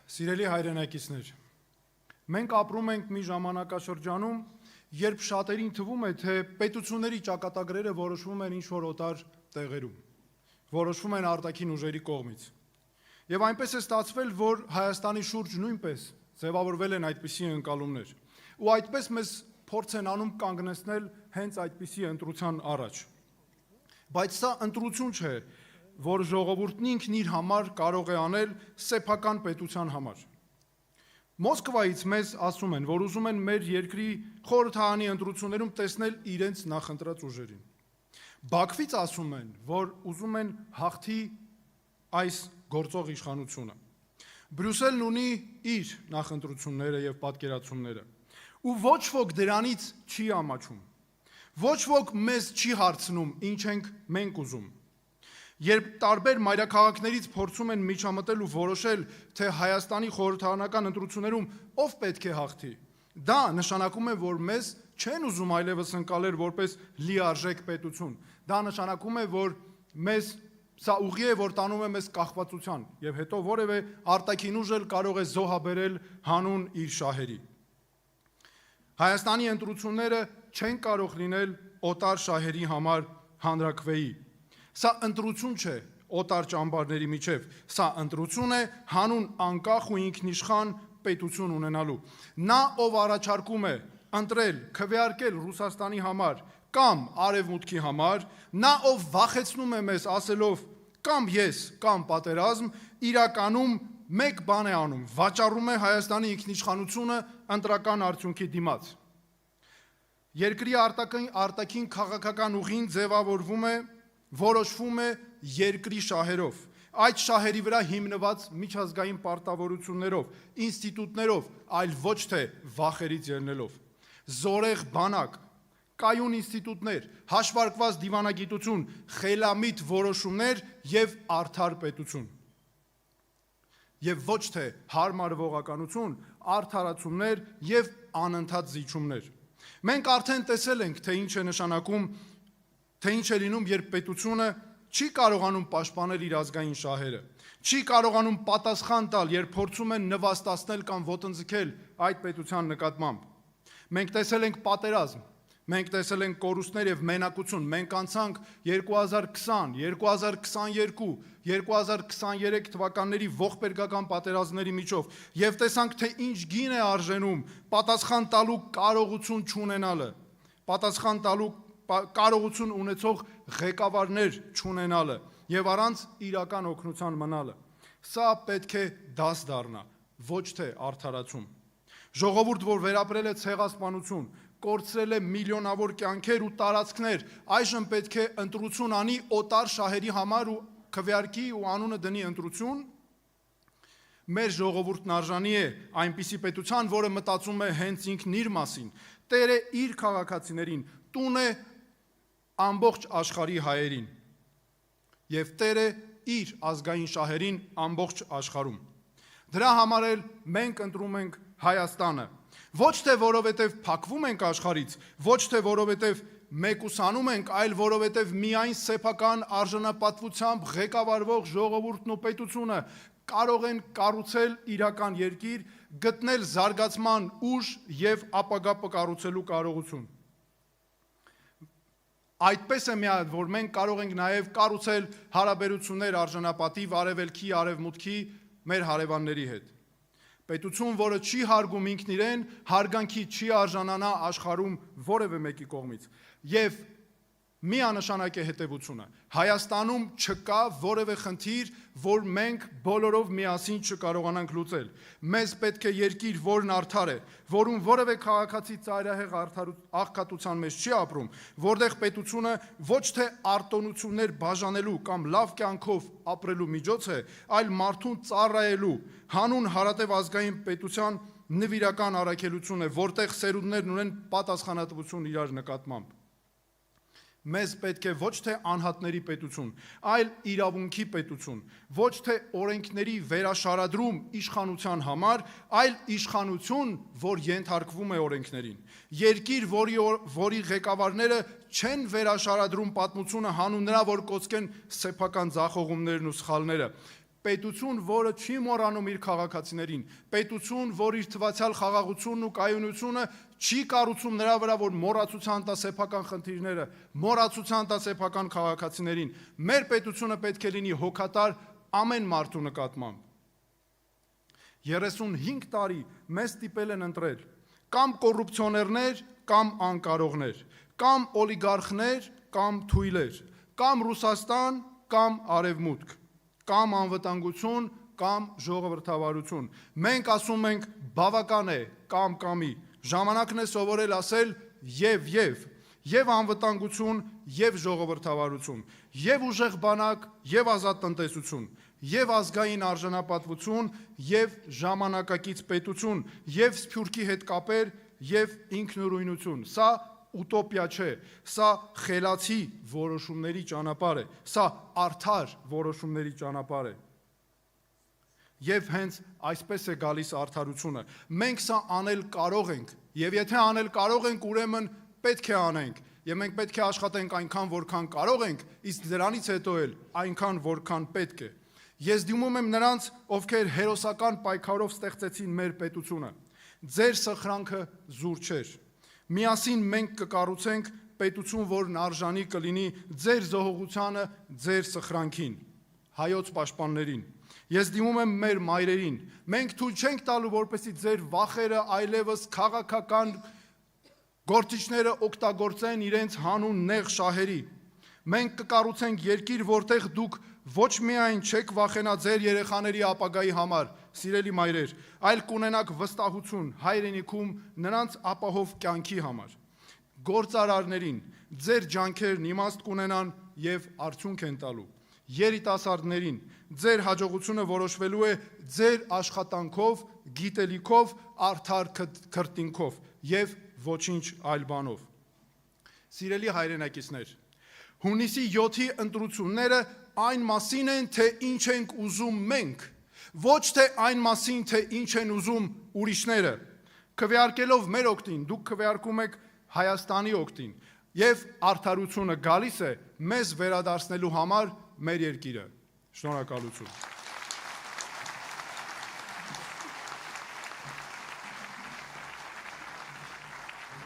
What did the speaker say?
Սիրելի հայրենակիցներ, մենք ապրում ենք մի ժամանակաշրջանում, երբ շատերին թվում է, թե պետությունների ճակատագրերը որոշվում են ինչ-որ օտար տեղերում, որոշվում են արտաքին ուժերի կողմից։ Եվ այնպես է ստացվել, որ Հայաստանի շուրջ նույնպես ձևավորվել են այդպիսի ընկալումներ, ու այդպես մեզ փորձ են անում կանգնեցնել հենց այդպիսի ընտրության առաջ։ Բայց սա ընտրություն չէ, որ ժողովուրդն ինքն իր համար կարող է անել սեփական պետության համար։ Մոսկվայից մեզ ասում են, որ ուզում են մեր երկրի խորհրդարանի ընտրություններում տեսնել իրենց նախընտրած ուժերին։ Բաքվից ասում են, որ ուզում են հաղթի այս գործող իշխանությունը։ Բրյուսելն ունի իր նախընտրությունները եւ պատկերացումները, ու ոչ ոք դրանից չի ամաչում։ Ոչ ոք մեզ չի հարցնում, ինչ ենք մենք ուզում։ Երբ տարբեր մայրաքաղաքներից փորձում են միջամտել ու որոշել, թե Հայաստանի խորհրդարանական ընտրություններում ով պետք է հաղթի, դա նշանակում է, որ մեզ չեն ուզում այլևս ընկալել որպես լիարժեք պետություն։ Դա նշանակում է, որ մեզ սա ուղի է, որ տանում է մեզ կախվածության, եւ հետո որևէ արտաքին ուժ էլ կարող է զոհաբերել հանուն իր շահերի։ Հայաստանի ընտրությունները չեն կարող լինել օտար շահերի համար հանրաքվեի։ Սա ընտրություն չէ օտար ճամբարների միջև, սա ընտրություն է հանուն անկախ ու ինքնիշխան պետություն ունենալու։ Նա, ով առաջարկում է ընտրել, քվեարկել Ռուսաստանի համար կամ Արևմուտքի համար, նա, ով վախեցնում է մեզ ասելով կամ ես, կամ պատերազմ, իրականում մեկ բան է անում, վաճառում է Հայաստանի ինքնիշխանությունը ընտրական արդյունքի դիմաց։ Երկրի արտաքին քաղաքական ուղին ձևավորվում է, որոշվում է երկրի շահերով, այդ շահերի վրա հիմնված միջազգային պարտավորություններով, ինստիտուտներով, այլ ոչ թե վախերից ելնելով։ Զորեղ բանակ, կայուն ինստիտուտներ, հաշվարկված դիվանագիտություն, խելամիտ որոշումներ եւ արդար պետություն։ Եվ ոչ թե հարմարվողականություն, արդարացումներ եւ անընդհատ զիջումներ։ Մենք արդեն տեսել ենք, թե ինչ է նշանակում, թե ինչ է լինում, երբ պետությունը չի կարողանում պաշտպանել իր ազգային շահերը, չի կարողանում պատասխան տալ, երբ փորձում են նվաստացնել կամ ոտնձգել այդ պետության նկատմամբ։ Մենք տեսել ենք պատերազմ, մենք տեսել ենք կորուստներ եւ մենակություն, մենք անցանք 2020, 2022, 2023 թվականների ողբերգական պատերազմների միջով եւ տեսանք, թե ինչ գին է արժենում պատասխան տալու կարողություն չունենալը, պատասխան տալու կարողություն ունեցող ղեկավարներ չունենալը եւ առանց իրական օգնության մնալը։ Սա պետք է դաս դառնա, ոչ թե արդարացում։ Ժողովուրդ, որ վերապրել է ցեղասպանություն, կորցրել է միլիոնավոր կյանքեր ու տարածքներ, այժմ պետք է ընտրություն անի օտար շահերի համար ու քվեարկի ու անունը դնի ընտրություն։ Մեր ժողովուրդն արժանի է այնպիսի պետության, որը մտածում է հենց ինքն իր մասին, տեր է իր քաղաքացիներին, տուն է ամբողջ աշխարհի հայերին եւ տեր է իր ազգային շահերին ամբողջ աշխարհում։ Դրա համար էլ մենք ընտրում ենք Հայաստանը, ոչ թե որովհետև փակվում ենք աշխարհից, ոչ թե որովհետև մեկուսանում ենք, այլ որովհետև միայն սեփական արժանապատվությամբ ղեկավարվող ժողովուրդն ու պետությունը կարող են կառուցել իրական երկիր, գտնել զարգացման ուժ եւ ապագա կառուցելու կարողություն։ Այդպես է միայն, որ մենք կարող ենք նաև կառուցել հարաբերություններ արժանապատիվ արևելքի, արևմուտքի մեր հարևանների հետ։ Պետություն, որը չի հարգում ինքն իրեն, հարգանքի չի արժանանա աշխարհում որևէ մեկի կողմից։ Եվ միանշանակ է հետևությունը։ Հայաստանում չկա որևէ խնդիր, որ մենք բոլորով միասին չկարողանանք լուծել։ Մեզ պետք է երկիր, որն արդար է, որում որևէ քաղաքացի ծայրահեղ աղքատության մեջ չի ապրում, որտեղ պետությունը ոչ թե արտոնություններ բաժանելու կամ լավ կյանքով ապրելու միջոց է, այլ մարդուն ծառայելու հանուն հարատև ազգային պետության նվիրական առաքելություն է, որտեղ սերունդներն ունեն պատասխանատվություն իրար նկատմամբ։ Մեզ պետք է ոչ թե անհատների պետություն, այլ իրավունքի պետություն, ոչ թե օրենքների վերաշարադրում իշխանության համար, այլ իշխանություն, որ ենթարկվում է օրենքներին։ Երկիր, որի ղեկավարները չեն վերաշարադրում պատմությունը հանուն նրա, որ կոծկեն սեփական ձախողումներն ու սխալները, պետություն, որը չի մոռանում իր քաղաքացիներին, պետություն, որ իր թվացյալ խաղաղությունն ու կայունությունը չի կառուցում նրա վրա, որ մոռացության տա սեփական խնդիրները, մոռացության տա սեփական քաղաքացիներին։ Մեր պետությունը պետք է լինի հոգատար ամեն մարդու նկատմամբ։ 35 տարի մեզ ստիպել են ընտրել կամ կոռուպցիոներներ, կամ անկարողներ, կամ օլիգարխներ, կամ թույլեր, կամ Ռուսաստան, կամ Արևմուտք, կամ անվտանգություն, կամ ժողովրդավարություն։ Մենք ասում ենք բավական է, կամի, ժամանակն է սովորել ասել եւ անվտանգություն, եւ ժողովրդավարություն, եւ ուժեղ բանակ, եւ ազատ տնտեսություն, եւ ազգային արժանապատվություն, եւ ժամանակակից պետություն, եւ Սփյուռքի հետ կապեր, եւ ինքնուրույնություն։ Սա ուտոպիա չէ, սա խելացի որոշումների ճանապարհ է, սա արդար որոշումների ճանապարհ է։ Եվ հենց այսպես է գալիս արդարությունը։ Մենք սա անել կարող ենք, եւ եթե անել կարող ենք, ուրեմն պետք է անենք, եւ մենք պետք է աշխատենք այնքան, որքան կարող ենք, իսկ դրանից հետո էլ այնքան, որքան պետք է։ Ես դիմում եմ նրանց, ովքեր հերոսական պայքարով ստեղծեցին մեր պետությունը։ Ձեր սխրանքը զուր չէր։ Միասին մենք կկառուցենք պետություն, որն արժանի կլինի ձեր զոհողությանը, ձեր սխրանքին, հայոց պաշտպաններին։ Ես դիմում եմ մեր մայրերին, մենք թույլ չենք տալու, որպեսզի ձեր վախերը այլևս քաղաքական գործիչները օգտագործեն իրենց հանուն նեղ շահերի։ Մենք կկառուցենք երկիր, որտեղ դուք ոչ միայն չեք վախենա ձեր երեխաների ապագայի համար, սիրելի մայրեր, այլ կունենաք վստահություն հայրենիքում նրանց ապահով կյանքի համար։ Գործարարներին ձեր ջանքերն իմաստ կունենան եւ արդյունք են տալու։ Երիտասարդներին ձեր հաջողությունը որոշվելու է ձեր աշխատանքով, գիտելիքով, արդար քրտինքով եւ ոչինչ այլ բանով։ Սիրելի հայրենակիցներ, հունիսի 7-ի ընտրությունները այն մասին են, թե ինչ ենք ուզում մենք, ոչ թե այն մասին, թե ինչ են ուզում ուրիշները։ Քվեարկելով մեր օգտին, դուք քվեարկում եք Հայաստանի օգտին, եւ արդարությունը գալիս է մեզ վերադարձնելու համար մեր երկիրը։ Շնորհակալություն։